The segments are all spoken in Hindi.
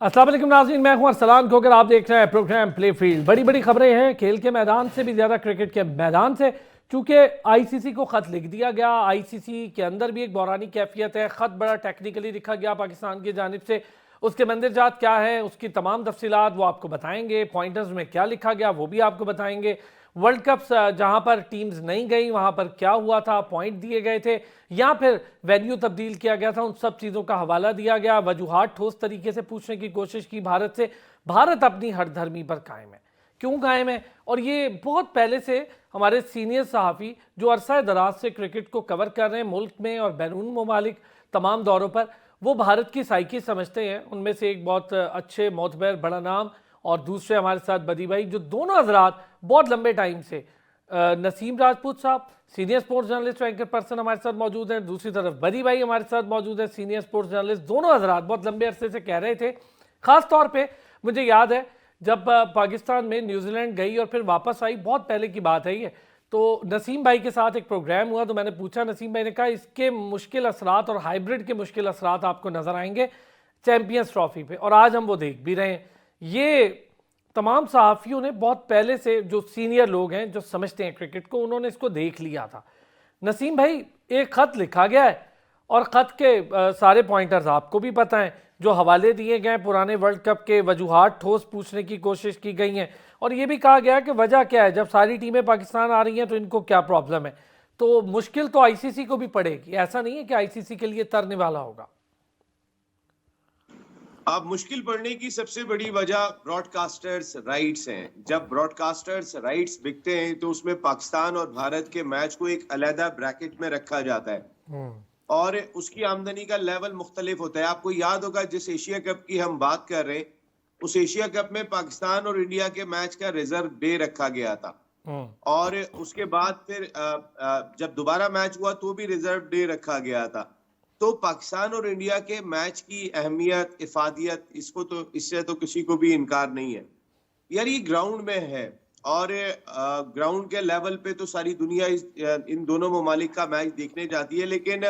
अस्सलाम वालेकुम नाज़रीन, मैं हूं अरसलान खोकर। आप देख रहे हैं प्रोग्राम प्ले फील्ड। बड़ी बड़ी खबरें हैं खेल के मैदान से भी ज़्यादा क्रिकेट के मैदान से, चूँकि आईसीसी को ख़त लिख दिया गया। आईसीसी के अंदर भी एक बौरानी कैफियत है। ख़त बड़ा टेक्निकली लिखा गया पाकिस्तान की जानिब से। उसके मंदिरजात क्या है, उसकी तमाम तफसीलात वो आपको बताएंगे। पॉइंटर्स में क्या लिखा गया वो भी आपको बताएंगे। वर्ल्ड कप्स जहां पर टीम्स नहीं गई वहां पर क्या हुआ था, पॉइंट दिए गए थे या फिर वेन्यू तब्दील किया गया था, उन सब चीज़ों का हवाला दिया गया। वजूहात ठोस तरीके से पूछने की कोशिश की भारत से। भारत अपनी हरधर्मी पर कायम है। क्यों कायम है? और ये बहुत पहले से हमारे सीनियर सहाफ़ी जो अरसा दराज से क्रिकेट को कवर कर रहे हैं मुल्क में और बैरून ममालिक तमाम दौरों पर, वो भारत की साइकी समझते हैं। उनमें से एक बहुत अच्छे मोतबर बड़ा नाम और दूसरे हमारे साथ बदी भाई, जो दोनों हजरात बहुत लंबे टाइम से, नसीम राजपूत साहब senior sports journalist anchor person हमारे साथ मौजूद हैं, दूसरी तरफ बदी भाई हमारे साथ मौजूद है सीनियर स्पोर्ट्स जर्नलिस्ट। दोनों हजरात बहुत लंबे अरसे से कह रहे थे। ख़ास तौर पे मुझे याद है जब पाकिस्तान में न्यूजीलैंड गई और फिर वापस आई, बहुत पहले की बात है ये, तो नसीम भाई के साथ एक प्रोग्राम हुआ। तो मैंने पूछा, नसीम भाई ने कहा इसके मुश्किल असरात और हाइब्रिड के मुश्किल असरात आपको नज़र आएंगे चैम्पियंस ट्रॉफी पे, और आज हम वो देख भी रहे हैं। ये तमाम सहाफ़ियों ने बहुत पहले से, जो सीनियर लोग हैं जो समझते हैं क्रिकेट को, उन्होंने इसको देख लिया था। नसीम भाई, एक ख़त लिखा गया है और ख़त के सारे पॉइंटर्स आपको भी पता हैं, जो हवाले दिए गए पुराने वर्ल्ड कप के, वजूहात ठोस पूछने की कोशिश की गई हैं और ये भी कहा गया कि वजह क्या है, जब सारी टीमें पाकिस्तान आ रही हैं तो इनको क्या प्रॉब्लम है। तो मुश्किल तो आईसीसी को भी पड़ेगी, ऐसा नहीं है कि आईसीसी के लिए तरने वाला होगा। अब मुश्किल पड़ने की सबसे बड़ी वजह ब्रॉडकास्टर्स राइट्स हैं। जब ब्रॉडकास्टर्स राइट्स बिकते हैं तो उसमें पाकिस्तान और भारत के मैच को एक अलहदा ब्रैकेट में रखा जाता है और उसकी आमदनी का लेवल मुख्तलिफ होता है। आपको याद होगा जिस एशिया कप की हम बात कर रहे हैं, उस एशिया कप में पाकिस्तान और इंडिया के मैच का रिजर्व डे रखा गया था और उसके बाद फिर जब दोबारा मैच हुआ तो भी रिजर्व डे रखा गया था। तो पाकिस्तान और इंडिया के मैच की अहमियत, इफादियत, इसको तो, इससे तो किसी को भी इनकार नहीं है यार। ये ग्राउंड में है और ग्राउंड के लेवल पे तो सारी दुनिया इन दोनों ममालिक का मैच देखने जाती है। लेकिन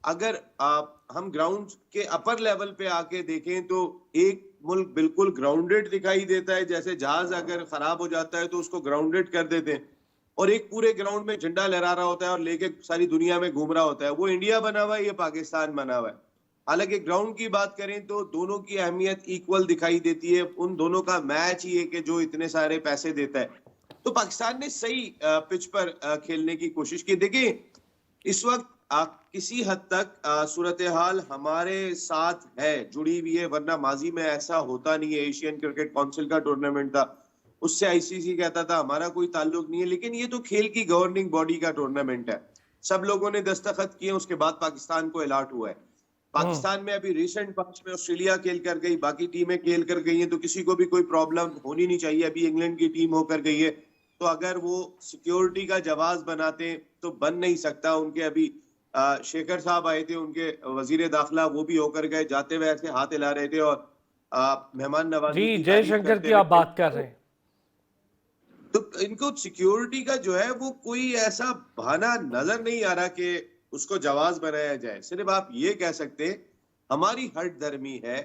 अगर हम ग्राउंड के अपर लेवल पे आके देखें तो एक मुल्क बिल्कुल ग्राउंडेड दिखाई देता है, जैसे जहाज अगर खराब हो जाता है तो उसको ग्राउंडेड कर देते हैं, और एक पूरे ग्राउंड में झंडा लहरा रहा होता है और लेके सारी दुनिया में घूम रहा होता है। वो इंडिया बना हुआ है, ये पाकिस्तान बना हुआ है। हालांकि ग्राउंड की बात करें तो दोनों की अहमियत इक्वल दिखाई देती है। उन दोनों का मैच ही है कि जो इतने सारे पैसे देता है। तो पाकिस्तान ने सही पिच पर खेलने की कोशिश की। देखिए, इस वक्त किसी हद तक सूरत हाल हमारे साथ है, जुड़ी हुई है, वरना माजी में ऐसा होता नहीं है। एशियन क्रिकेट काउंसिल का टूर्नामेंट था, उससे आईसीसी कहता था हमारा कोई ताल्लुक नहीं है, लेकिन ये तो खेल की गवर्निंग बॉडी का टूर्नामेंट है। सब लोगों ने दस्तखत किए, उसके बाद पाकिस्तान को अलॉट हुआ है। पाकिस्तान में अभी रिसेंट पांच में ऑस्ट्रेलिया खेल कर गई, बाकी टीमें खेल कर गई हैं, तो किसी को भी कोई प्रॉब्लम होनी नहीं चाहिए। अभी इंग्लैंड की टीम होकर गई है, तो अगर वो सिक्योरिटी का जवाब बनाते तो बन नहीं सकता। उनके अभी शेखर साहब आए थे, उनके वजीर दाखिला, वो भी होकर गए, जाते हुए ऐसे हाथ हिला रहे थे और मेहमान नवाजी जी, की जयशंकर की आप बात कर रहे हैं। तो इनको सिक्योरिटी का जो है वो कोई ऐसा बहाना नजर नहीं आ रहा कि उसको जवाब बनाया जाए। सिर्फ आप ये कह सकते हमारी हट धर्मी है,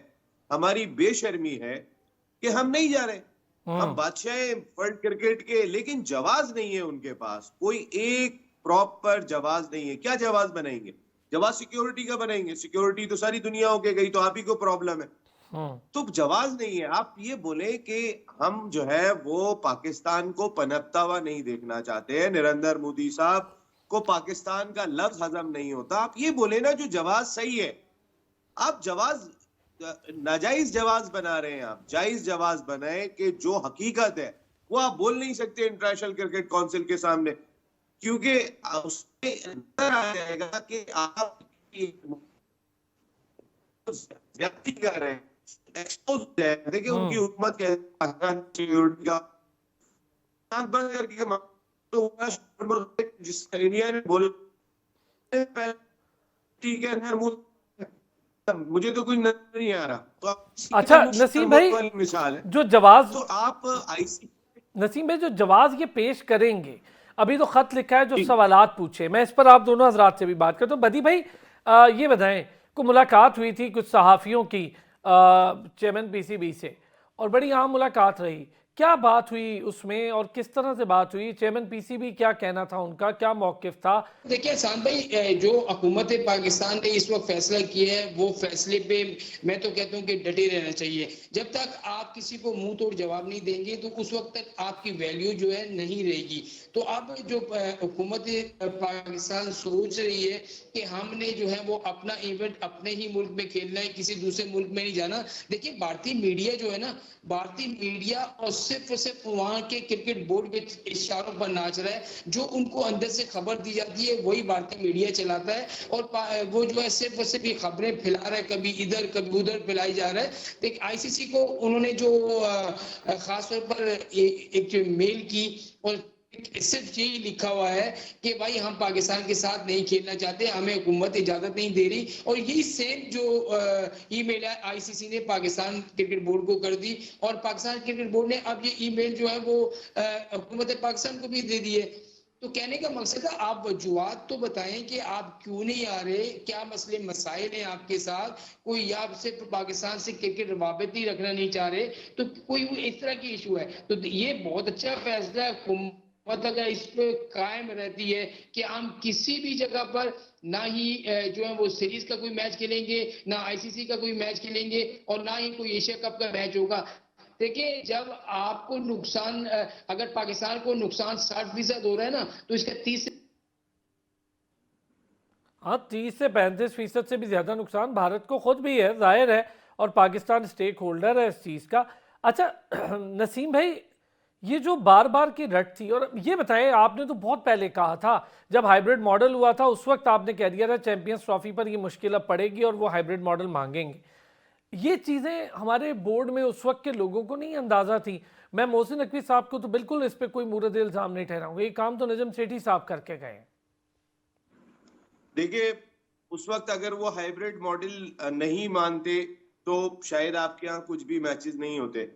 हमारी बेशर्मी है कि हम नहीं जा रहे। हम बादशाह वर्ल्ड क्रिकेट के, लेकिन जवाब नहीं है उनके पास। कोई एक प्रॉपर जवाब नहीं है। क्या जवाब बनाएंगे? जवाब सिक्योरिटी का बनाएंगे। सिक्योरिटी तो सारी दुनिया होके गई, तो आप ही को प्रॉब्लम है। तो जवाब नहीं है। आप ये बोले कि हम जो है वो पाकिस्तान को पनपता हुआ नहीं देखना चाहते हैं, नरेंद्र मोदी साहब को पाकिस्तान का लफ्ज हजम नहीं होता। आप ये बोले ना जो जवाब सही है, आप जवाब नाजायज जवाब बना रहे हैं। आप जायज जवाब बनाए कि जो हकीकत है वो आप बोल नहीं सकते इंटरनेशनल क्रिकेट काउंसिल के सामने, क्योंकि उससे अंदर आ जाएगा कि आप व्यक्ति कर रहे हैं, एक्सपोज है। देखिए उनकी हुकूमत के सिक्योरिटी का बंद करके तो जिस इंडिया ने बोले ठीक है, मुझे तो कोई नजर नहीं आ रहा। तो अच्छा नसीम भाई, मिसाल है जो जवाब तो आप नसीम भाई जो जवाब ये पेश करेंगे, अभी तो खत लिखा है, जो सवालात पूछे, मैं इस पर आप दोनों हजरात से भी बात करता हूँ। बदी भाई, ये बताएं, को मुलाकात हुई थी कुछ सहाफ़ियों की चेयरमैन पीसीबी से, और बड़ी अहम मुलाकात रही। क्या बात हुई उसमें और किस तरह से बात हुई? चेयरमैन पीसीबी क्या कहना था उनका, क्या मौकिफ था? देखिए शांत भाई, जो हुकूमत पाकिस्तान ने इस वक्त फैसला किया है वो फैसले पे मैं तो कहता हूँ कि डटे रहना चाहिए। जब तक आप किसी को मुंह तोड़ जवाब नहीं देंगे तो उस वक्त तक आपकी वैल्यू जो है नहीं रहेगी। तो अब जो हुकूमत पाकिस्तान सोच रही है कि हमने जो है वो अपना इवेंट अपने ही मुल्क में खेलना है, किसी दूसरे मुल्क में नहीं जाना। देखिए भारतीय मीडिया जो है ना, भारतीय मीडिया और सिर्फ वहां के क्रिकेट बोर्ड के इशारों पर नाच रहा है। जो उनको अंदर से खबर दी जाती है वही भारतीय मीडिया चलाता है, और वो जो है सिर्फ ये खबरें फैला रहा है, कभी इधर कभी उधर फैलाई जा रहा है। तो आईसीसी को उन्होंने जो खास तौर पर एक जो मेल की और सिर्फ यही लिखा हुआ है कि भाई हम पाकिस्तान के साथ नहीं खेलना चाहते, हमें हुकूमत इजाजत नहीं दे रही। और यही सेम जो ईमेल है आईसीसी ने पाकिस्तान क्रिकेट बोर्ड को कर दी, और पाकिस्तान क्रिकेट बोर्ड ने अब ये ईमेल जो है वो हुकूमत पाकिस्तान को भी दे दी है। तो कहने का मकसद है आप वजूहात तो बताएं कि आप क्यों नहीं आ रहे, क्या मसले मसाइल हैं आपके साथ, कोई आपसे पाकिस्तान से क्रिकेट रवाबित ही रखना नहीं चाह रहे, तो कोई इस तरह की इशू है। तो ये बहुत अच्छा फैसला है अगर इस पे कायम रहती है कि हम किसी भी जगह पर ना ही जो है वो सीरीज का कोई मैच खेलेंगे, ना आईसीसी का कोई मैच खेलेंगे, और ना ही कोई एशिया कप का मैच होगा। देखिए जब आपको नुकसान, अगर पाकिस्तान को नुकसान 60% हो रहा है ना, तो इसका 30 से 35% से भी ज्यादा नुकसान भारत को खुद भी है, जाहिर है, और पाकिस्तान स्टेक होल्डर है इस चीज का। अच्छा नसीम भाई, ये जो बार बार की रट थी, और ये बताएं, आपने तो बहुत पहले कहा था जब हाइब्रिड मॉडल हुआ था, उस वक्त आपने कह दिया था चैंपियंस ट्रॉफी पर ये मुश्किल अब पड़ेगी और वो हाइब्रिड मॉडल मांगेंगे। ये चीज़ें हमारे बोर्ड में उस वक्त के लोगों को नहीं अंदाज़ा थी। मैं मोहसिन नकवी साहब को तो बिल्कुल इस पर कोई मुरद इल्ज़ाम नहीं ठहराऊंगा, ये काम तो नजम सेठी साहब करके गए। देखिए उस वक्त अगर वो हाइब्रिड मॉडल नहीं मानते तो शायद आपके यहाँ कुछ भी मैचेस नहीं होते।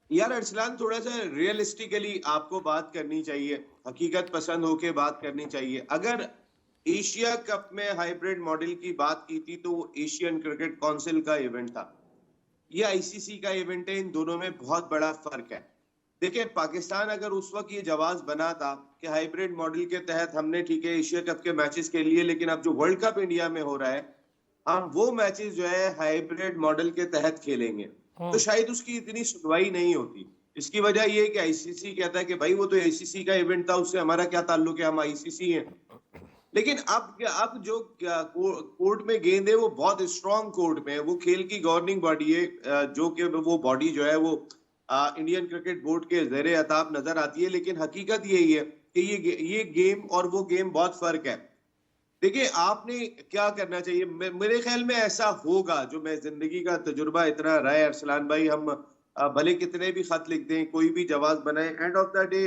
यार अरसलान, थोड़ा सा रियलिस्टिकली आपको बात करनी चाहिए, हकीकत पसंद होके बात करनी चाहिए। अगर एशिया कप में हाइब्रिड मॉडल की बात की थी तो वो एशियन क्रिकेट काउंसिल का इवेंट था, ये आईसीसी का इवेंट है, इन दोनों में बहुत बड़ा फर्क है। देखिए पाकिस्तान अगर उस वक्त ये जवाब बना था कि हाइब्रिड मॉडल के तहत हमने ठीक है एशिया कप के मैचेस के लिए, लेकिन अब जो वर्ल्ड कप इंडिया में हो रहा है हम वो मैचेस जो है हाइब्रिड मॉडल के तहत खेलेंगे, तो शायद उसकी इतनी सुनवाई नहीं होती। इसकी वजह ये है कि आईसीसी कहता है कि भाई वो तो आईसीसी का इवेंट था, उससे हमारा क्या ताल्लुक है, हम आईसीसी हैं। लेकिन अब जो कोर्ट में गेंद है वो बहुत स्ट्रॉन्ग कोर्ट में है, वो खेल की गवर्निंग बॉडी है, जो कि वो बॉडी जो है वो इंडियन क्रिकेट बोर्ड के ज़ेरे अताब नजर आती है। लेकिन हकीकत यही है कि ये गेम और वो गेम बहुत फर्क है। देखिए आपने क्या करना चाहिए, मेरे ख्याल में ऐसा होगा, जो मैं जिंदगी का तजुर्बा इतना रहा है अरसलान भाई, हम भले कितने भी खत लिख दें, कोई भी जवाब बनाए, एंड ऑफ द डे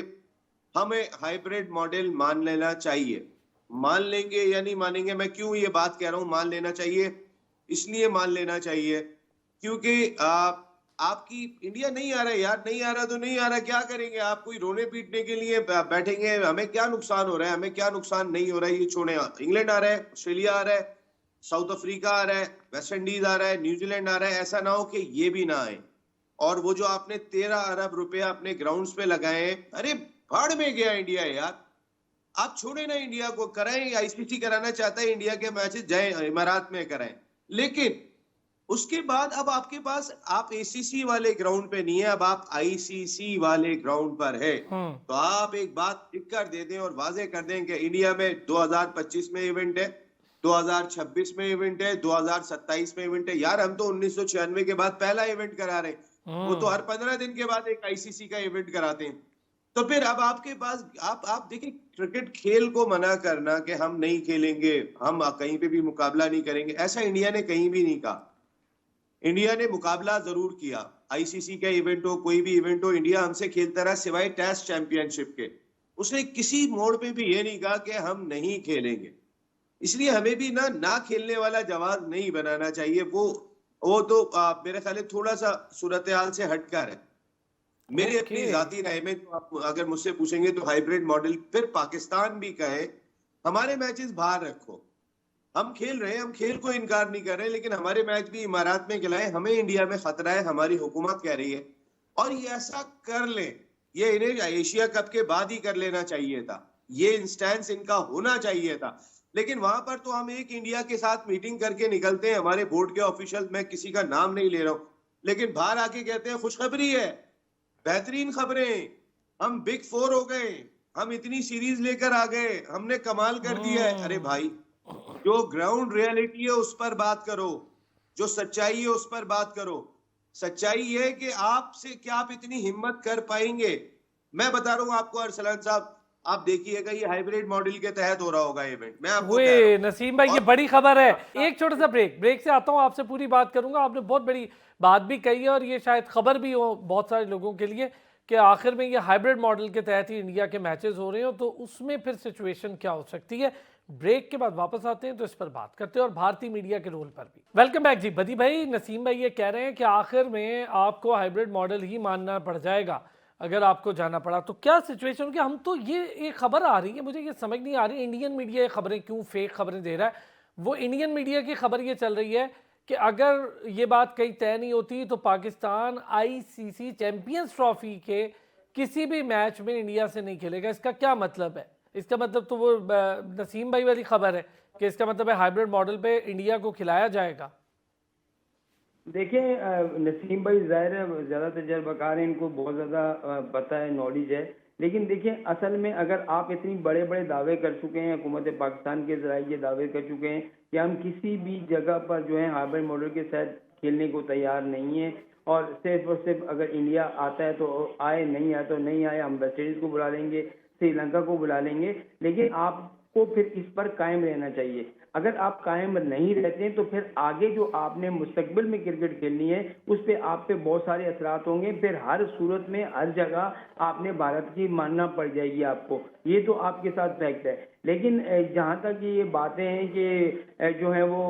हमें हाइब्रिड मॉडल मान लेना चाहिए। मान लेंगे या नहीं मानेंगे, मैं क्यों ये बात कह रहा हूँ मान लेना चाहिए, इसलिए मान लेना चाहिए क्योंकि आपकी इंडिया नहीं आ रहा है यार, नहीं आ रहा तो नहीं आ रहा, क्या करेंगे आप, कोई रोने पीटने के लिए बैठेंगे, हमें क्या नुकसान हो रहा है, हमें क्या नुकसान नहीं हो रहा है, ये छोड़े। इंग्लैंड आ रहा है, ऑस्ट्रेलिया आ रहा है, साउथ अफ्रीका आ रहा है, वेस्ट इंडीज आ रहा है, न्यूजीलैंड आ रहा है, ऐसा ना हो कि ये भी ना आए। और वो जो आपने 13 अरब रुपया अपने ग्राउंड्स पे लगाए, अरे भाड़ में गया इंडिया यार, आप छोड़े ना इंडिया को, कराएं, आईसीसी कराना चाहता है इंडिया के मैचेस, जाए इमारात में कराएं, लेकिन उसके बाद अब आपके पास, आप एसीसी वाले ग्राउंड पे नहीं है, अब आप आईसीसी वाले ग्राउंड पर है। तो आप एक बात टिक कर दे दें और वाजे कर दें कि इंडिया में 2025 में इवेंट है, 2026 में इवेंट है, 2027 में इवेंट है। यार हम तो 1996 के बाद पहला इवेंट करा रहे हैं, वो तो हर 15 दिन के बाद एक आईसीसी का इवेंट कराते हैं। तो फिर अब आपके पास, आप देखिए, क्रिकेट खेल को मना करना कि हम नहीं खेलेंगे, हम कहीं पे भी मुकाबला नहीं करेंगे, ऐसा इंडिया ने कहीं भी नहीं कहा। इंडिया ने मुकाबला जरूर किया, आईसीसी का इवेंट हो, कोई भी इवेंट हो, इंडिया हमसे खेलता रहा सिवाय टेस्ट चैंपियनशिप के। उसने किसी मोड़ पे भी ये नहीं कहा कि हम नहीं खेलेंगे। इसलिए हमें भी ना खेलने वाला जवाब नहीं बनाना चाहिए। वो तो मेरे ख्याल में थोड़ा सा सूरत हाल से हटकर है। मेरी अपनी जाती राय में तो आप अगर मुझसे पूछेंगे तो हाइब्रिड मॉडल, फिर पाकिस्तान भी कहे हमारे मैचेस बाहर रखो, हम खेल रहे हैं, हम खेल को इनकार नहीं कर रहे, लेकिन हमारे मैच भी इमारात में खिलाए, हमें इंडिया में खतरा है, हमारी हुकूमत कह रही है। और ये ऐसा कर ले, ये इन्हें एशिया कप के बाद ही कर लेना चाहिए था, ये इंस्टेंस इनका होना चाहिए था। लेकिन वहां पर तो हम एक इंडिया के साथ मीटिंग करके निकलते हैं, हमारे बोर्ड के ऑफिशियल, मैं किसी का नाम नहीं ले रहा हूं, लेकिन बाहर आके कहते हैं खुशखबरी है, बेहतरीन खबरें, हम बिग फोर हो गए, हम इतनी सीरीज लेकर आ गए, हमने कमाल कर दिया है। अरे भाई, जो ग्राउंड रियलिटी है उस पर बात करो, जो सच्चाई है उस पर बात करो। सच्चाई ये है कि आपसे क्या आप इतनी हिम्मत कर पाएंगे? मैं बता रहा हूं आपको अरसलान साहब, आप देखिएगा ये हाइब्रिड मॉडल के तहत हो रहा होगा इवेंट, मैं आपको कह रहा वे हूं। नसीम भाई, ये और बड़ी खबर है। एक छोटा सा ब्रेक से आता हूँ, आपसे पूरी बात करूंगा। आपने बहुत बड़ी बात भी कही है और ये शायद खबर भी हो बहुत सारे लोगों के लिए कि आखिर में ये हाइब्रिड मॉडल के तहत ही इंडिया के मैचेस हो रहे हो, तो उसमें फिर सिचुएशन क्या हो सकती है। ब्रेक के बाद वापस आते हैं तो इस पर बात करते हैं और भारतीय मीडिया के रोल पर भी। वेलकम बैक जी। बदी भाई, नसीम भाई ये कह रहे हैं कि आखिर में आपको हाइब्रिड मॉडल ही मानना पड़ जाएगा अगर आपको जाना पड़ा तो। क्या सिचुएशन कि हम तो ये एक खबर आ रही है, मुझे ये समझ नहीं आ रही इंडियन मीडिया ये खबरें क्यों फेक खबरें दे रहा है। वो इंडियन मीडिया की खबर ये चल रही है कि अगर ये बात कहीं तय नहीं होती तो पाकिस्तान आईसीसी चैंपियंस ट्रॉफी के किसी भी मैच में इंडिया से नहीं खेलेगा। इसका क्या मतलब है? इसका मतलब तो वो नसीम भाई वाली खबर है कि इसका मतलब है हाइब्रिड मॉडल पे इंडिया को खिलाया जाएगा। देखिए नसीम भाई जाहिर है ज़्यादा तजर्बाकार हैं, इनको बहुत ज़्यादा पता है, नॉलेज है। लेकिन देखिए असल में अगर आप इतनी बड़े बड़े दावे कर चुके हैं, हुकूमत पाकिस्तान के ज़राए ये दावे कर चुके हैं कि हम किसी भी जगह पर जो है हाइब्रिड मॉडल के साथ खेलने को तैयार नहीं है, और सिर्फ अगर इंडिया आता है तो आए, नहीं आए तो नहीं आए, हम वेस्ट इंडीज़ को बुला लेंगे, श्रीलंका को बुला लेंगे। लेकिन आपको फिर इस पर कायम रहना चाहिए। अगर आप कायम नहीं रहते हैं तो फिर आगे जो आपने मुस्तकबिल में क्रिकेट खेलनी है उस पर आप पे बहुत सारे असरात होंगे। फिर हर सूरत में हर जगह आपने भारत की मानना पड़ जाएगी आपको, ये तो आपके साथ फैक्ट है। लेकिन जहाँ तक ये बातें हैं कि जो है वो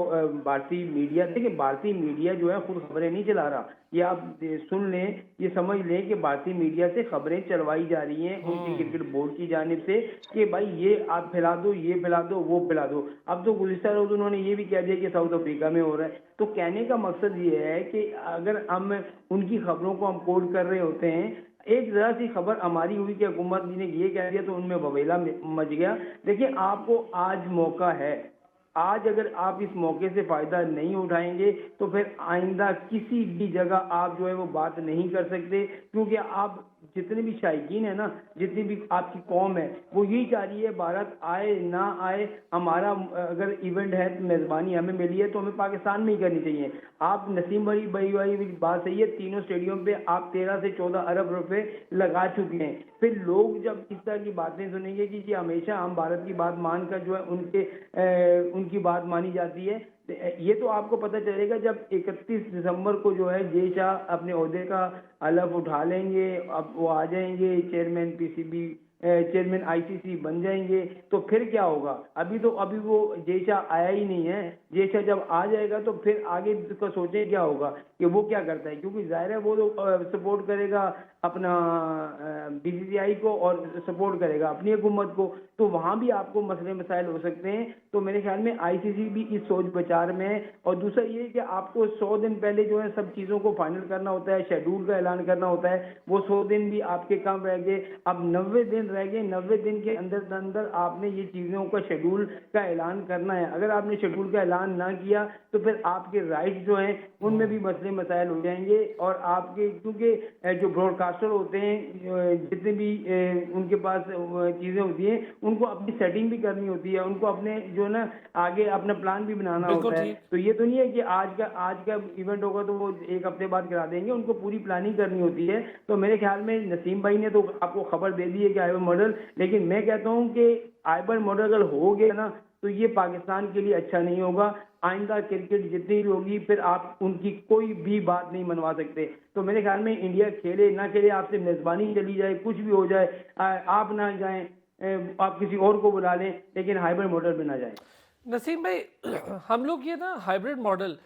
भारतीय मीडिया, देखिए भारतीय मीडिया जो है खुद खबरें नहीं चला रहा, ये आप सुन लें, ये समझ लें कि भारतीय मीडिया से खबरें चलवाई जा रही हैं उनकी क्रिकेट बोर्ड की जानिब से कि भाई ये आप फैला दो, ये फैला दो, वो फैला दो। अब तो गुज़िश्ता रोज़ उन्होंने ये भी कह दिया कि साउथ अफ्रीका में हो रहा है। तो कहने का मकसद ये है कि अगर हम उनकी खबरों को हम कोट कर रहे होते हैं, एक जरा सी खबर हमारी हुई कि हुकूमत ने ये कह दिया तो उनमें बवेला मच गया। देखिए आपको आज मौका है, आज अगर आप इस मौके से फ़ायदा नहीं उठाएंगे तो फिर आइंदा किसी भी जगह आप जो है वो बात नहीं कर सकते, क्योंकि आप जितने भी शायकीन है ना, जितनी भी आपकी कौम है, वो यही चाह रही है भारत आए ना आए, हमारा अगर इवेंट है तो मेज़बानी हमें मिली है तो हमें पाकिस्तान में ही करनी चाहिए। आप नसीम भाई वाली बात सही है, तीनों स्टेडियम पे आप 13 से 14 अरब रुपए लगा चुके हैं। फिर लोग जब इस तरह की बातें सुनेंगे कि जी हमेशा हम भारत की बात मानकर जो है उनकी बात मानी जाती है, ये तो आपको पता चलेगा जब 31 दिसंबर को जो है जय शाह अपने ओहदे का हलफ उठा लेंगे, अब वो आ जाएंगे चेयरमैन पीसीबी, चेयरमैन आईसीसी बन जाएंगे, तो फिर क्या होगा? अभी वो जय शाह आया ही नहीं है। जय शाह जब आ जाएगा तो फिर आगे का सोचें क्या होगा कि वो क्या करता है, क्योंकि जाहिर है वो तो सपोर्ट करेगा अपना बीसीसीआई को और सपोर्ट करेगा अपनी हुकूमत को, तो वहाँ भी आपको मसले मसाइल हो सकते हैं। तो मेरे ख्याल में आईसीसी भी इस सोच विचार में है। और दूसरा ये कि आपको 100 दिन पहले जो है सब चीज़ों को फाइनल करना होता है, शेड्यूल का ऐलान करना होता है, वो 100 दिन भी आपके कम रह गए, अब 90 दिन रह गए। 90 दिन के अंदर आपने ये चीज़ों का शेड्यूल का ऐलान करना है। अगर आपने शेड्यूल का ऐलान ना किया तो फिर आपके राइट्स जो हैं उनमें भी मसले मसाइल हो जाएंगे। और आपके क्योंकि जो ब्रॉडकास्टर होते हैं, जितने भी उनके पास चीज़ें होती हैं, उनको अपनी सेटिंग भी करनी होती है, उनको अपने जो ना आगे अपना प्लान भी बनाना होता है। तो ये तो नहीं है कि आज का इवेंट होगा तो वो एक हफ्ते बाद करा देंगे, उनको पूरी प्लानिंग करनी होती है। तो मेरे ख्याल में नसीम भाई ने तो आपको खबर दे दी है कि हाइब्रिड मॉडल, लेकिन मैं कहता हूँ कि हाइब्रिड मॉडल अगर हो गया ना तो ये पाकिस्तान के लिए अच्छा नहीं होगा। आइंदा क्रिकेट जितनी भी होगी फिर आप उनकी कोई भी बात नहीं मनवा सकते। तो मेरे ख्याल में इंडिया खेले ना खेले, आपसे मेज़बानी चली जाए, कुछ भी हो जाए, आप ना जाएं, आप किसी और को बुला लें, लेकिन हाइब्रिड मॉडल में ना जाएं। नसीम भाई, हम लोग ये ना हाइब्रिड मॉडल,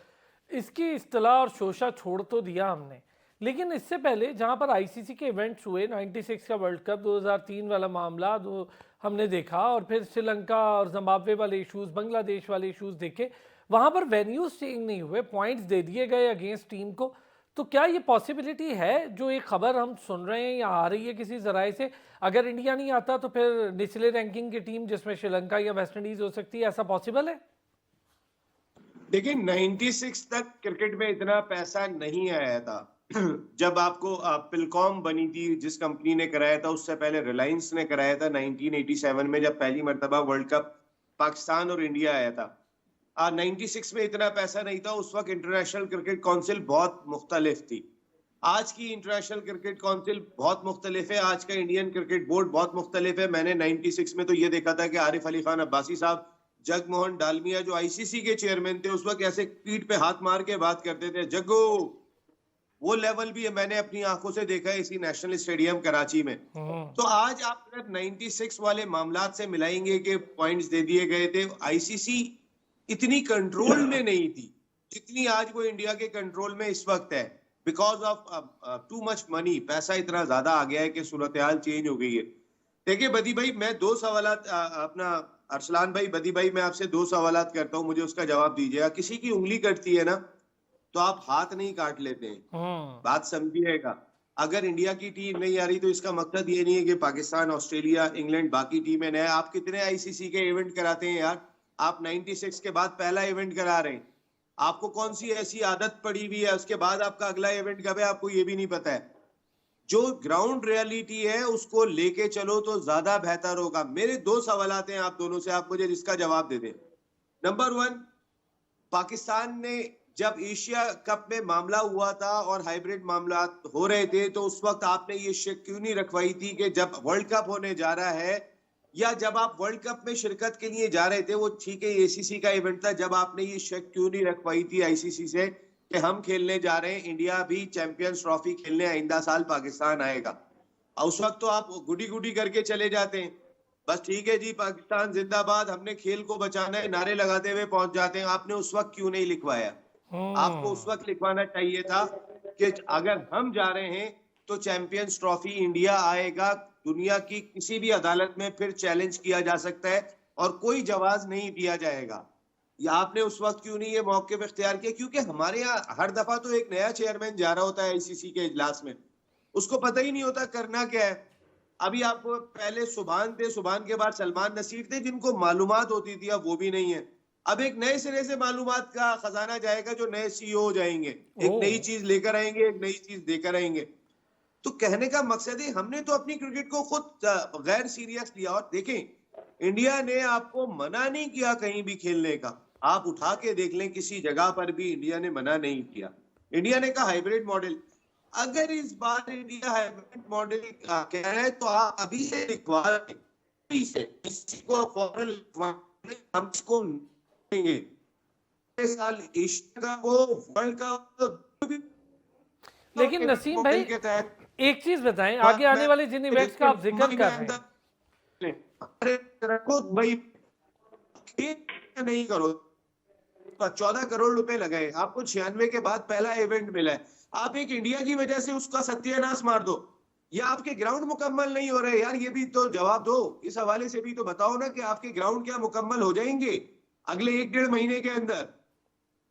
इसकी इस्तिलाह और शोशा छोड़ तो दिया हमने, लेकिन इससे पहले जहां पर आईसीसी के इवेंट्स हुए, 96 का वर्ल्ड कप, 2003 वाला मामला जो हमने देखा, और फिर श्रीलंका और जिम्बाब्वे वाले इश्यूज, बांग्लादेश वाले इश्यूज देखे, वहां पर वेन्यूज चेंज नहीं हुए, पॉइंट्स दे दिए गए अगेंस्ट टीम को। तो क्या ये पॉसिबिलिटी है, जो एक खबर हम सुन रहे हैं या आ रही है किसी जराए से, अगर इंडिया नहीं आता तो फिर निचले रैंकिंग की टीम जिसमें श्रीलंका या वेस्ट इंडीज हो सकती है, ऐसा पॉसिबल है? देखिए 96 तक क्रिकेट में इतना पैसा नहीं आया था। जब आपको पिलकॉम बनी थी, जिस कंपनी ने कराया था, उससे पहले रिलायंस ने कराया था 1987 में, जब पहली मर्तबा वर्ल्ड कप पाकिस्तान और इंडिया आया था। 96 में इतना पैसा नहीं था। उस वक्त इंटरनेशनल क्रिकेट काउंसिल बहुत मुख्तलिफ थी। आज की इंटरनेशनल क्रिकेट काउंसिल बहुत मुख्तलिफ है, आज का इंडियन क्रिकेट बोर्ड बहुत मुख्तलिफ है। मैंने 96 में तो ये देखा था कि आरिफ अली खान अब्बासी साहब, जगमोहन डालमिया जो आईसीसी के चेयरमैन थे, उस वक्त ऐसे पीठ पे हाथ मार के बात करते थे, जग्गो। वो लेवल भी मैंने अपनी आंखों से देखा है इसी नेशनल स्टेडियम कराची में। तो आज आप अगर 96 वाले मामलात से मिलाएंगे कि पॉइंट्स दे दिए गए थे, आईसीसी इतनी कंट्रोल में नहीं थी जितनी आज वो इंडिया के कंट्रोल में इस वक्त है, because of too much money. पैसा इतना ज्यादा आ गया है कि सूरत हाल चेंज हो गई है। देखिए बदी भाई, मैं दो सवालात अपना अरसलान भाई, बदी भाई, मैं आपसे दो सवालात करता हूँ, मुझे उसका जवाब दीजिएगा। किसी की उंगली कटती है ना तो आप हाथ नहीं काट लेते हैं, बात समझिएगा। अगर इंडिया की टीम नहीं आ रही तो इसका मकसद ये नहीं है कि पाकिस्तान, ऑस्ट्रेलिया, इंग्लैंड, बाकी टीमें नए। आप कितने आईसीसी के इवेंट कराते हैं यार? आप 96 के बाद पहला इवेंट करा रहे हैं। आपको कौन सी ऐसी आदत पड़ी हुई है, उसके बाद आपका अगला इवेंट कब है आपको ये भी नहीं पता है। जो ग्राउंड रियलिटी है उसको लेके चलो तो ज्यादा बेहतर होगा। मेरे दो सवालात हैं आप दोनों से, आप मुझे इसका जवाब दे दें। नंबर 1, पाकिस्तान ने जब एशिया कप में मामला हुआ था और हाइब्रिड मामला हो रहे थे, तो उस वक्त आपने ये शक क्यों नहीं रखवाई थी कि जब वर्ल्ड कप होने जा रहा है, या जब आप वर्ल्ड कप में शिरकत के लिए जा रहे थे, वो ठीक है एसीसी का इवेंट था, जब आपने ये शक क्यों नहीं रखवाई थी आईसीसी से कि हम खेलने जा रहे हैं, इंडिया भी चैंपियंस ट्रॉफी खेलने आइंदा साल पाकिस्तान आएगा। और उस वक्त तो आप गुडी गुडी करके चले जाते हैं, बस ठीक है जी पाकिस्तान जिंदाबाद, हमने खेल को बचाना है, नारे लगाते हुए पहुंच जाते हैं। आपने उस वक्त क्यों नहीं लिखवाया? आपको उस वक्त लिखवाना चाहिए था कि अगर हम जा रहे हैं तो चैंपियंस ट्रॉफी इंडिया आएगा, दुनिया की किसी भी अदालत में फिर चैलेंज किया जा सकता है और कोई जवाब नहीं दिया जाएगा। या आपने उस वक्त क्यों नहीं ये मौके इख्तियार किया? क्योंकि हमारे यहाँ हर दफा तो एक नया चेयरमैन जा रहा होता है आईसीसी के इजलास में, उसको पता ही नहीं होता करना क्या है। अभी आपको पहले सुभान थे, सुभान के बाद सलमान नसीर थे, जिनको मालूमात होती थी, अब वो भी नहीं है। अब एक नए सिरे से मालूमात का खजाना जाएगा, जो नए सीईओ हो जाएंगे, एक नई चीज लेकर आएंगे, एक नई चीज देकर आएंगे। तो कहने का मकसद है, हमने तो अपनी क्रिकेट को खुद गैर सीरियस लिया। और देखें, इंडिया ने आपको मना नहीं किया कहीं भी खेलने का, आप उठा के देख लें, किसी जगह पर भी इंडिया ने मना नहीं किया। इंडिया ने कहा हाइब्रिड मॉडल। अगर इस बार इंडिया हाइब्रिड मॉडल कह रहा है तो आप अभी से लिखवा हम इसको साल एशिया को वर्ल्ड कप। लेकिन नसीम भाई एक चीज बताएं, आगे आने वाले जिन इवेंट्स का आप जिक्र कर रहे हैं, भाई नहीं करो, 14 करोड़ रुपए लगाए, आपको 96 के बाद पहला इवेंट मिला है, आप एक इंडिया की वजह से उसका सत्यानाश मार दो, या आपके ग्राउंड मुकम्मल नहीं हो रहे। यार ये भी तो जवाब दो, इस हवाले से भी तो बताओ ना कि आपके ग्राउंड क्या मुकम्मल हो जाएंगे अगले 1-1.5 महीने के अंदर?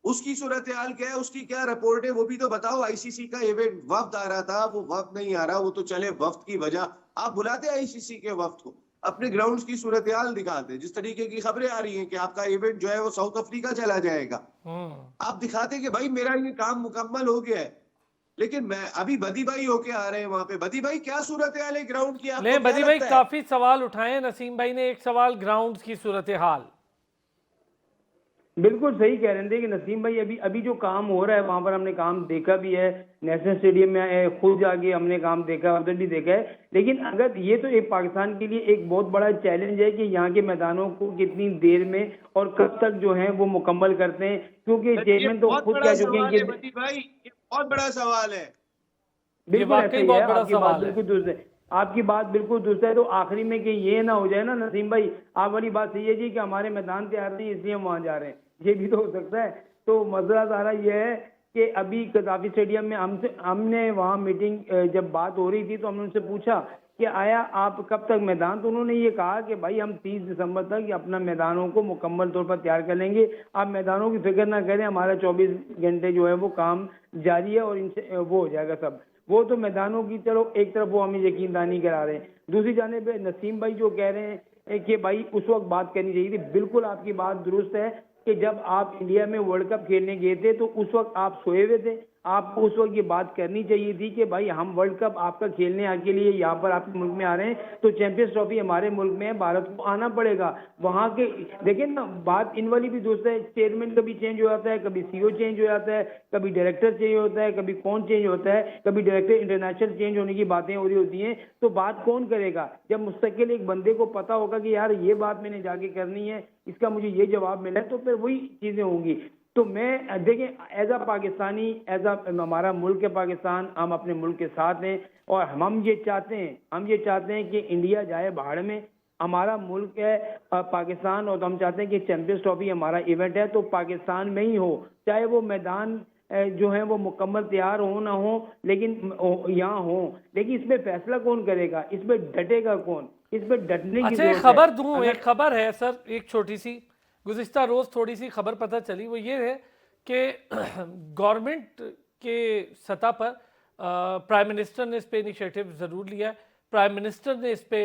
उसकी सूरत हाल क्या है, उसकी क्या रिपोर्ट है, वो भी तो बताओ। आईसीसी का इवेंट वफ्द आ रहा था, वो वफ्द नहीं आ रहा, वो तो चले वफ्द की वजह, आप बुलाते आईसीसी के वफ्द को, अपने ग्राउंड्स की सूरत हाल दिखाते। जिस तरीके की खबरें आ रही हैं कि आपका इवेंट जो है वो साउथ अफ्रीका चला जाएगा, आप दिखाते कि भाई मेरा ये काम मुकम्मल हो गया है। लेकिन मैं अभी बदी भाई होके आ रहे हैं वहां पे। बदी भाई क्या सूरत हाल है ग्राउंड की? नहीं बदी भाई, काफी सवाल उठाए नसीम भाई ने, एक सवाल ग्राउंड की सूरत हाल। बिल्कुल सही कह रहे थे कि नसीम भाई, अभी जो काम हो रहा है वहां पर हमने काम देखा भी है, नेशनल स्टेडियम में खुद जाके हमने काम देखा, उधर भी देखा है। लेकिन अगर ये तो एक पाकिस्तान के लिए एक बहुत बड़ा चैलेंज है कि यहाँ के मैदानों को कितनी देर में और कब तक जो है वो मुकम्मल करते हैं, क्योंकि चेयरमैन तो खुद कह चुके हैं कि भाई ये बहुत बड़ा सवाल है। बिल्कुल ऐसा ही है, आपकी बात बिल्कुल दुरुस्त है, आपकी बात बिल्कुल दुरुस्त है। तो आखिरी में कि ये ना हो जाए ना नसीम भाई, आप वाली बात सही है जी कि हमारे मैदान तैयार नहीं इसलिए हम वहां जा रहे हैं, ये भी तो हो सकता है। तो मसला सारा ये है कि अभी कदाफी स्टेडियम में हमने वहाँ मीटिंग जब बात हो रही थी तो हमने उनसे पूछा कि आया आप कब तक मैदान, तो उन्होंने ये कहा कि भाई हम 30 दिसंबर तक अपना मैदानों को मुकम्मल तौर पर तैयार कर लेंगे, आप मैदानों की फिक्र ना करें, हमारा 24 घंटे जो है वो काम जारी है और इनसे वो हो जाएगा सब। वो तो मैदानों की चलो एक तरफ वो हमें यकीन दहानी करा रहे हैं, दूसरी जानिब नसीम भाई जो कह रहे हैं कि भाई उस वक्त बात करनी चाहिए थी, बिल्कुल आपकी बात दुरुस्त है कि जब आप इंडिया में वर्ल्ड कप खेलने गए थे तो उस वक्त आप सोए हुए थे, आपको उस वक्त ये बात करनी चाहिए थी कि भाई हम वर्ल्ड कप आपका खेलने के लिए यहाँ पर आपके मुल्क में आ रहे हैं तो चैंपियंस ट्रॉफी हमारे मुल्क में है, भारत को आना पड़ेगा। वहाँ के देखिए ना, बात इन वाली भी दोस्त है, चेयरमैन कभी चेंज हो जाता है, कभी सीईओ चेंज हो जाता है, कभी डायरेक्टर चेंज होता है, कभी कौन चेंज होता है, कभी डायरेक्टर इंटरनेशनल चेंज होने की बातें हो रही होती हैं, तो बात कौन करेगा? जब मुस्तकिल एक बंदे को पता होगा कि यार ये बात मैंने जाके करनी है, इसका मुझे ये जवाब मिला है, तो फिर वही चीजें होंगी। तो मैं देखें as a Pakistani, as a हमारा मुल्क है पाकिस्तान, हम अपने मुल्क के साथ हैं और हम ये चाहते हैं कि इंडिया जाए बाहर में, हमारा मुल्क है पाकिस्तान, और हम चाहते हैं कि चैंपियंस ट्रॉफी हमारा इवेंट है तो पाकिस्तान में ही हो, चाहे वो मैदान जो है वो मुकम्मल तैयार हो ना हो, लेकिन यहाँ हो। लेकिन इसमें फैसला कौन करेगा, इसमें डटेगा कौन, इसमें डटने की अच्छा, जरूरत एक खबर है। दूं, एक खबर है सर, एक छोटी सी, गुज़िश्ता रोज़ थोड़ी सी खबर पता चली, वो ये है कि गवर्नमेंट के सतह पर प्राइम मिनिस्टर ने इस पे इनिशिएटिव ज़रूर लिया है। प्राइम मिनिस्टर ने इस पे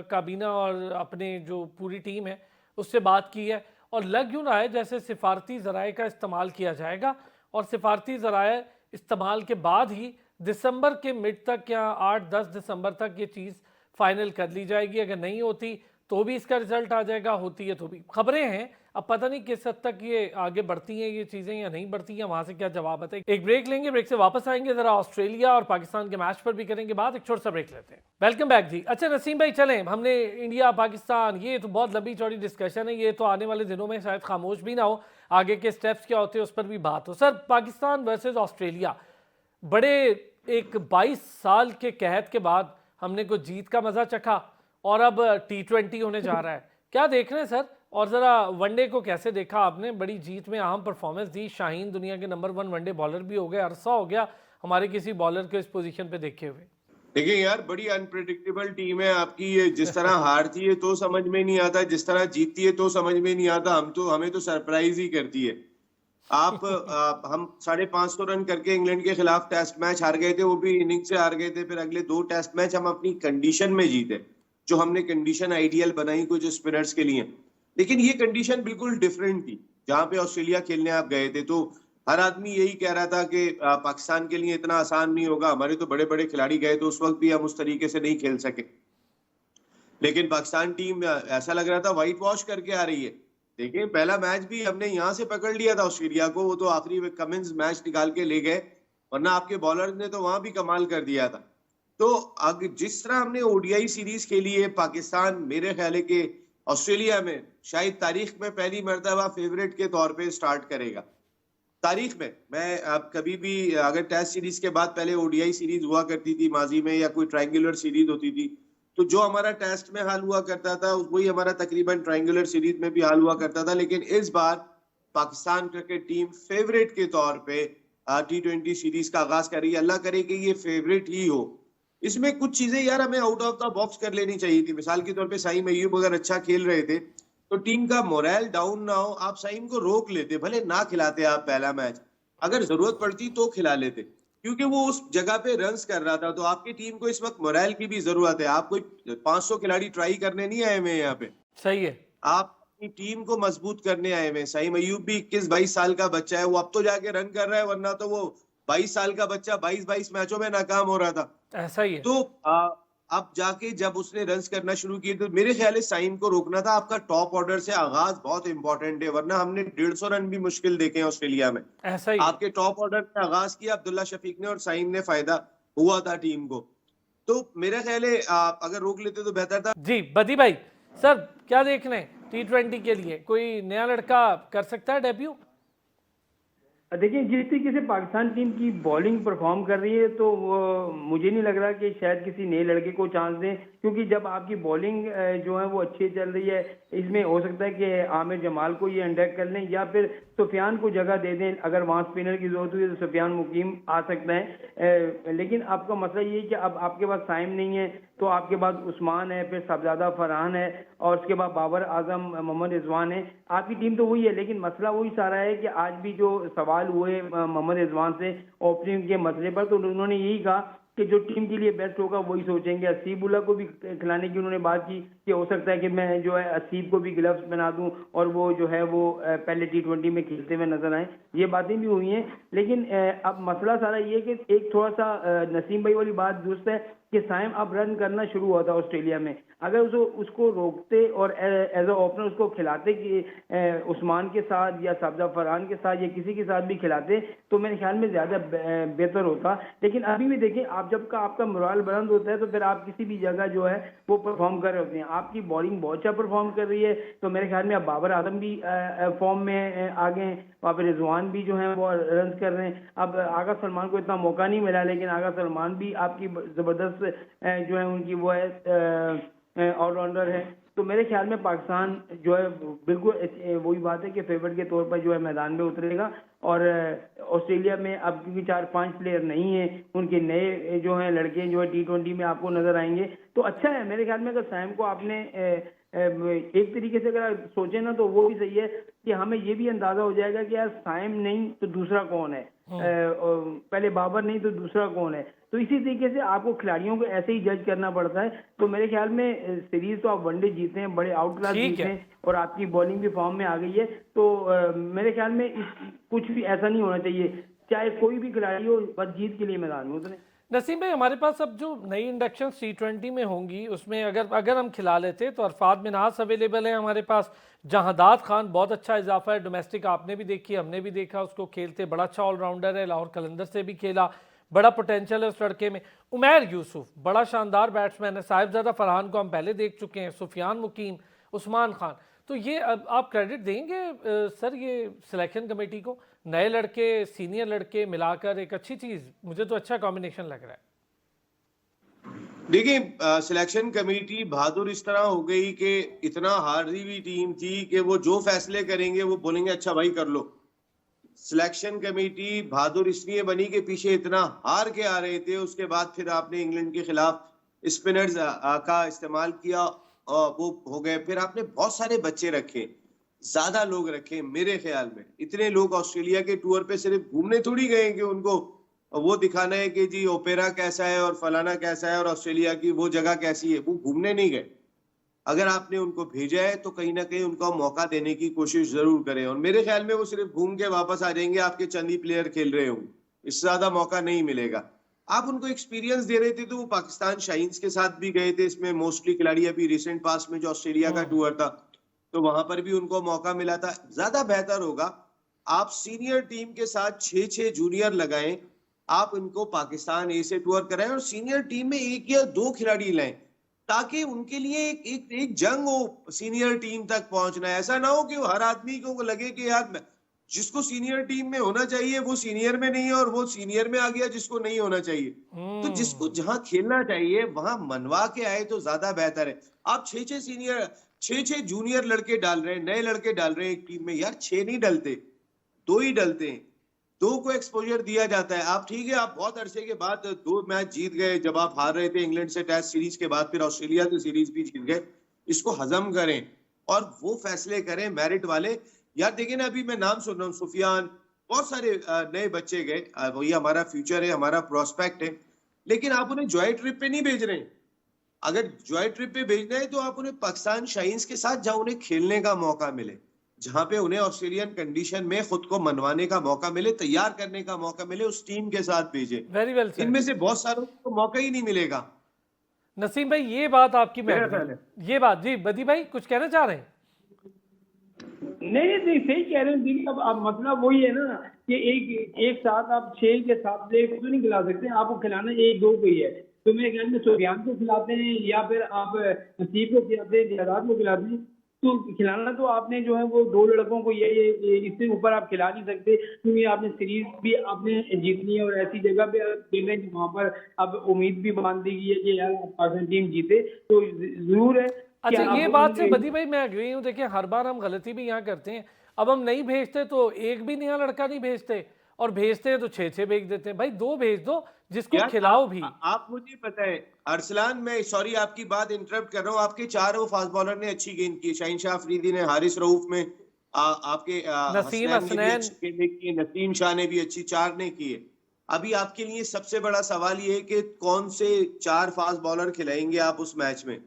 काबीना और अपने जो पूरी टीम है उससे बात की है, और लग यूँ रहा है जैसे सिफारती ज़राए का इस्तेमाल किया जाएगा, और सिफारती ज़राए इस्तेमाल के बाद ही दिसंबर के मिड तक या 8-10 दिसंबर तक ये चीज़ फाइनल कर ली जाएगी। अगर नहीं होती तो भी इसका रिजल्ट आ जाएगा, होती है तो भी। खबरें हैं, अब पता नहीं किस हद तक ये आगे बढ़ती हैं ये चीज़ें या नहीं बढ़ती हैं, वहाँ से क्या जवाब आता है। एक ब्रेक लेंगे, ब्रेक से वापस आएंगे, ज़रा ऑस्ट्रेलिया और पाकिस्तान के मैच पर भी करेंगे बात, एक छोटा सा ब्रेक लेते हैं। वेलकम बैक जी। अच्छा नसीम भाई, चलें, हमने इंडिया पाकिस्तान, ये तो बहुत लंबी चौड़ी डिस्कशन है, ये तो आने वाले दिनों में शायद खामोश भी ना हो, आगे के स्टेप्स क्या होते हैं उस पर भी बात हो। सर, पाकिस्तान वर्सेज ऑस्ट्रेलिया, बड़े एक 22 साल के कहत के बाद हमने कुछ जीत का मज़ा चखा और अब T20 होने जा रहा है, क्या देख रहे हैं सर? और ज़रा वनडे को कैसे देखा आपने? बड़ी जीत में अहम परफॉर्मेंस दी, शाहीन दुनिया के नंबर 1 वनडे बॉलर भी हो गए, अरसा हो गया हमारे किसी बॉलर को इस पोजीशन पे देखे हुए। देखिए यार, बड़ी अनप्रेडिक्टेबल टीम है आपकी ये, जिस तरह हारती है तो समझ में नहीं आता, जिस तरह जीतती है तो समझ में नहीं आता, हमें तो सरप्राइज ही करती है। हम 550 रन करके इंग्लैंड के खिलाफ टेस्ट मैच हार गए थे, वो भी इनिंग से हार गए थे, फिर अगले 2 टेस्ट मैच हम अपनी कंडीशन में जीते, जो हमने कंडीशन आइडियल बनाई कुछ स्पिनर्स के लिए, लेकिन ये कंडीशन बिल्कुल डिफरेंट थी। जहां पे ऑस्ट्रेलिया खेलने आप गए थे तो हर आदमी यही कह रहा था कि पाकिस्तान के लिए इतना आसान नहीं होगा, हमारे तो बड़े बड़े खिलाड़ी गए तो उस वक्त भी हम उस तरीके से नहीं खेल सके, लेकिन पाकिस्तान टीम ऐसा लग रहा था व्हाइट वॉश करके आ रही है। देखिए, पहला मैच भी हमने यहाँ से पकड़ लिया था ऑस्ट्रेलिया को, वो तो आखिरी में कमिंस मैच निकाल के ले गए, वरना आपके बॉलर ने तो वहां भी कमाल कर दिया था। तो जिस तरह हमने ओडीआई सीरीज खेली है, पाकिस्तान मेरे ख्याल है कि ऑस्ट्रेलिया में शायद तारीख में पहली मर्तबा फेवरेट के तौर पे स्टार्ट करेगा। तारीख में, मैं अब कभी भी अगर टेस्ट सीरीज के बाद पहले ओडीआई सीरीज हुआ करती थी माजी में, या कोई ट्रायंगुलर सीरीज होती थी, तो जो हमारा टेस्ट में हाल हुआ करता था वही हमारा तकरीबन ट्रायंगुलर सीरीज में भी हाल हुआ करता था, लेकिन इस बार पाकिस्तान क्रिकेट टीम फेवरेट के तौर पे T20 सीरीज का आगाज कर रही है। अल्लाह करे कि ये फेवरेट ही हो। इसमें कुछ चीजें यार हमें आउट ऑफ द बॉक्स कर लेनी चाहिए थी। मिसाल के तौर पे साइम अय्यूब अगर अच्छा खेल रहे थे तो टीम का मोरल डाउन ना हो, आप साइम को रोक लेते, भले ना खिलाते आप पहला मैच, अगर जरूरत पड़ती तो खिला लेते, क्योंकि वो उस जगह पे रन्स कर रहा था। तो आपकी टीम को इस वक्त मोरल की भी जरूरत है। आप कोई 500 खिलाड़ी ट्राई करने नहीं आए हुए यहाँ पे, सही है, आप अपनी टीम को मजबूत करने आए हुए। साइम अय्यूब भी 21-22 साल का बच्चा है, वो अब तो जाके रन कर रहा है, वरना तो वो 22 साल का बच्चा 22 मैचों में नाकाम हो रहा था। ऐसा ही है। तो अब जाके जब उसने रन्स करना शुरू किए तो मेरे ख्याल है साइम को रोकना था। आपका टॉप ऑर्डर से आगाज बहुत इंपॉर्टेंट है, वरना हमने 150 रन भी मुश्किल देखे हैं ऑस्ट्रेलिया में। ऐसा ही आपके टॉप ऑर्डर से आगाज किया अब्दुल्ला शफीक ने और साइम ने, फायदा हुआ था टीम को। तो मेरा ख्याल है अगर रोक लेते तो बेहतर था। जी बदी भाई, सर क्या देख रहे हैं T20 के लिए? कोई नया लड़का कर सकता है डेब्यू? देखिए, जिस तरीके से पाकिस्तान टीम की बॉलिंग परफॉर्म कर रही है तो मुझे नहीं लग रहा कि शायद किसी नए लड़के को चांस दें, क्योंकि जब आपकी बॉलिंग जो है वो अच्छी चल रही है, इसमें हो सकता है कि आमिर जमाल को ये अटैक कर लें, या फिर सुफियान को जगह दे दें, अगर वहाँ स्पिनर की जरूरत हुई तो सुफियान मुकीम आ सकता है। लेकिन आपका मसला ये है कि अब आपके पास साइम नहीं है, तो आपके पास उस्मान है, फिर साहबजादा फरहान है, और उसके बाद बाबर आजम, मोहम्मद रिजवान है। आपकी टीम तो वही है, लेकिन मसला वही सारा है कि आज भी जो सवाल हुए मोहम्मद रिजवान से ओपनिंग के मसले पर, तो उन्होंने यही कहा कि जो टीम के लिए बेस्ट होगा वही सोचेंगे। असीबुल्ला को भी खिलाने की उन्होंने बात की कि हो सकता है कि मैं जो है असीब को भी ग्लव्स बना दूं और वो जो है वो पहले T20 में खेलते हुए नजर आए। ये बातें भी हुई हैं, लेकिन अब मसला सारा ये है कि एक थोड़ा सा नसीम भाई वाली बात दुरुस्त है कि साइम अब रन करना शुरू हुआ था ऑस्ट्रेलिया में, अगर उसको रोकते और एज अ ओपनर उसको खिलाते कि उस्मान के साथ या साहबजादा फरहान के साथ या किसी के साथ भी खिलाते, तो मेरे ख्याल में ज़्यादा बेहतर होता। लेकिन अभी भी देखें, आप जब का आपका मोराल बुलंद होता है तो फिर आप किसी भी जगह जो है वो परफॉर्म कर रहे होते हैं। आपकी बॉलिंग बहुत अच्छा परफॉर्म कर रही है, तो मेरे ख्याल में अब बाबर आजम भी फॉर्म में आ गए हैं, वहाँ पर रिजवान भी जो है वो रन कर रहे हैं। अब आगा सलमान को इतना मौका नहीं मिला, लेकिन आगा सलमान भी आपकी ज़बरदस्त जो है उनकी वो है ऑलराउंडर है। तो मेरे ख्याल में पाकिस्तान जो है बिल्कुल वही बात है कि फेवरेट के तौर पर जो है मैदान में उतरेगा। और ऑस्ट्रेलिया में अब क्योंकि 4-5 प्लेयर नहीं हैं, उनके नए जो हैं लड़के जो है T20 में आपको नजर आएंगे, तो अच्छा है मेरे ख्याल में। अगर साइम को आपने एक तरीके से अगर सोचे ना तो वो भी सही है कि हमें ये भी अंदाजा हो जाएगा कि यार साइम नहीं तो दूसरा कौन है, पहले बाबर नहीं तो दूसरा कौन है। तो इसी तरीके से आपको खिलाड़ियों को ऐसे ही जज करना पड़ता है। तो मेरे ख्याल में सीरीज तो आप वनडे जीते हैं, बड़े आउट क्लास जीते हैं, और आपकी बॉलिंग भी फॉर्म में आ गई है। तो मेरे ख्याल में कुछ भी ऐसा नहीं होना चाहिए, चाहे कोई भी खिलाड़ी हो, बस जीत के लिए मैदान में उतरे। नसीम भाई, हमारे पास अब जो नई इंडक्शन T20 में होंगी उसमें अगर हम खिला लेते तो अरफात मिन्हास अवेलेबल है हमारे पास, जहादात खान बहुत अच्छा इजाफा है, डोमेस्टिक आपने भी देखी, हमने भी देखा उसको खेलते, बड़ा अच्छा ऑलराउंडर है, लाहौर कलंदर से भी खेला, बड़ा पोटेंशियल है उस लड़के में। उमैर यूसुफ बड़ा शानदार बैट्समैन है, साहिबजादा फरहान को हम पहले देख चुके हैं, सुफियान मुकीम, उस्मान खान। तो ये आप क्रेडिट देंगे सर ये सिलेक्शन कमेटी को, नए लड़के सीनियर लड़के मिलाकर एक अच्छी चीज, मुझे तो अच्छा कॉम्बिनेशन लग रहा है। देखिए सिलेक्शन कमेटी बहादुर इस तरह हो गई कि इतना हारी हुई टीम थी कि वो जो फैसले करेंगे वो बोलेंगे अच्छा भाई कर लो। सिलेक्शन कमेटी बहादुर इसलिए बनी कि पीछे इतना हार के आ रहे थे, उसके बाद फिर आपने इंग्लैंड के खिलाफ स्पिनर्स का इस्तेमाल किया, वो हो गए, फिर आपने बहुत सारे बच्चे रखे, ज्यादा लोग रखे। मेरे ख्याल में इतने लोग ऑस्ट्रेलिया के टूर पे सिर्फ घूमने थोड़ी गए कि उनको वो दिखाना है कि जी ओपेरा कैसा है और फलाना कैसा है और ऑस्ट्रेलिया की वो जगह कैसी है, वो घूमने नहीं गए। अगर आपने उनको भेजा है तो कहीं ना कहीं उनको मौका देने की कोशिश जरूर करें, और मेरे ख्याल में वो सिर्फ घूम के वापस आ जाएंगे, आपके चंद ही प्लेयर खेल रहे होंगे, इससे ज्यादा मौका नहीं मिलेगा। आप उनको एक्सपीरियंस दे रहे थे तो वो पाकिस्तान शाइन्स के साथ भी गए थे, इसमें मोस्टली खिलाड़ी अभी रिसेंट पास में जो ऑस्ट्रेलिया का टूर था तो वहां पर भी उनको मौका मिला था। ज्यादा बेहतर होगा आप सीनियर टीम के साथ 6-6 जूनियर लगाएं, आप इनको पाकिस्तान ए से टूर कराएं और सीनियर टीम में 1 या 2 खिलाड़ी लाएं, ताकि उनके लिए एक जंग हो सीनियर टीम तक पहुंचना है। ऐसा ना हो कि हर आदमी को लगे कि यार जिसको सीनियर टीम में होना चाहिए वो सीनियर में नहीं है और वो सीनियर में आ गया जिसको नहीं होना चाहिए। तो जिसको जहां खेलना चाहिए वहां मनवा के आए तो ज्यादा बेहतर है। आप 6-6 जूनियर लड़के डाल रहे हैं, नए लड़के डाल रहे हैं एक टीम में, यार 6 नहीं डलते, 2 ही डलते हैं, 2 को एक्सपोजर दिया जाता है। आप ठीक है, आप बहुत अरसे के बाद 2 मैच जीत गए, जब आप हार रहे थे इंग्लैंड से टेस्ट सीरीज के बाद, फिर ऑस्ट्रेलिया से सीरीज भी जीत गए, इसको हजम करें और वो फैसले करें मेरिट वाले। यार देखिए ना, अभी मैं नाम सुन रहा हूँ, सुफियान, बहुत सारे नए बच्चे गए, वही हमारा फ्यूचर है, हमारा प्रोस्पेक्ट है, लेकिन आप उन्हें जॉय ट्रिप पे नहीं भेज रहे हैं। अगर जॉय ट्रिप पे भेजना है तो आप उन्हें पाकिस्तान शाइन्स के साथ जहां उन्हें खेलने का मौका मिले, जहां पे उन्हें ऑस्ट्रेलियन कंडीशन में खुद को मनवाने का मौका मिले, तैयार करने का मौका मिले, उस टीम के साथ भेजे। Very well sir. इनमें से बहुत सारों को मौका ही नहीं मिलेगा। नसीम भाई ये बात आपकी मैं ये बात जी बदी भाई कुछ कहना चाह रहे हैं? नहीं सही कह रहे हैं। अब मतलब वही है ना कि एक साथ आप 6 के 7 प्लेयर को नहीं खिला सकते, आपको खिलाना 1-2 को ही है। तो मेरे ख्याल में सुफियान को खिलाते हैं या फिर आप नसीब को खिलाते हैं, जहादात को खिलाते हैं, तो खिलाना तो आपने जो है वो 2 लड़कों को ये इससे ऊपर आप खिला नहीं सकते, क्योंकि आपने सीरीज भी आपने जीतनी है और ऐसी जगह पे खेल रहे हैं वहाँ पर अब उम्मीद भी बांध दी गई है कि यार पाकिस्तान टीम जीते, तो जरूर है। अच्छा, ये बात से बदी भाई मैं अग्री हूँ। देखिए हर बार हम गलती भी यहाँ करते हैं, अब हम नहीं भेजते तो एक भी नया लड़का नहीं भेजते, और भेजते हैं तो 6-6 भेज देते हैं। भाई 2 भेज दो जिसको यार खिलाओ भी। आप मुझे पता है अरसलान, मैं सॉरी आपकी बात इंटरप्ट कर रहा हूँ, आपके चारों फास्ट बॉलर ने अच्छी गेंद की, शाहीन शाह अफरीदी ने, हारिस रऊफ में, आपके नसीम हसनैन ने भी हसनैन। अच्छी गेंदें की, नसीम शाह ने भी अच्छी, 4 ने की है। अभी आपके लिए सबसे बड़ा सवाल ये है कि कौन से 4 फास्ट बॉलर खिलाएंगे आप उस मैच में।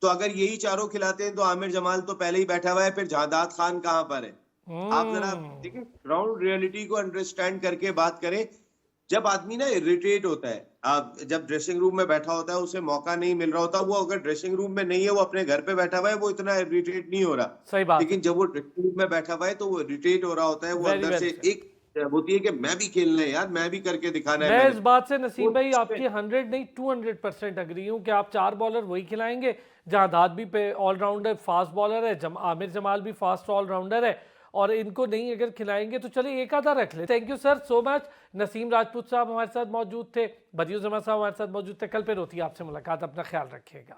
तो अगर यही चारों खिलाते हैं तो आमिर जमाल तो पहले ही बैठा हुआ है, फिर जादाद खान कहाँ पर है। आप जरा देखिए, ग्राउंड रियलिटी को अंडरस्टैंड करके बात करें। जब आदमी ना इरिटेट होता है, आप जब ड्रेसिंग रूम में बैठा होता है, उसे मौका नहीं मिल रहा होता, वो अगर ड्रेसिंग रूम में नहीं है, वो अपने घर पे बैठा हुआ है, वो इतना इरिटेट नहीं हो रहा। सही बात है। लेकिन जब वो ड्रेसिंग रूम में बैठा हुआ है तो वो इरिटेट हो रहा होता है, वो वेरी अंदर वेल से सेड। एक होती है कि मैं भी खेलना है यार, मैं भी करके दिखाना है मैं मैंने। इस बात से नसीम वो भाई उस पे- आपकी 100 नहीं 200% अग्री हूँ कि आप 4 बॉलर वही खिलाएंगे। जहादाद भी पे ऑलराउंडर फास्ट बॉलर है, आमिर जमाल भी फास्ट ऑलराउंडर है, और इनको नहीं अगर खिलाएंगे तो चलिए एक आधा रख ले। Thank you sir so much. Naseem Rajput साहब हमारे साथ मौजूद थे, बदियुज़्ज़मा साहब हमारे साथ मौजूद थे। कल फिर होती है आपसे मुलाकात, अपना ख्याल रखिएगा।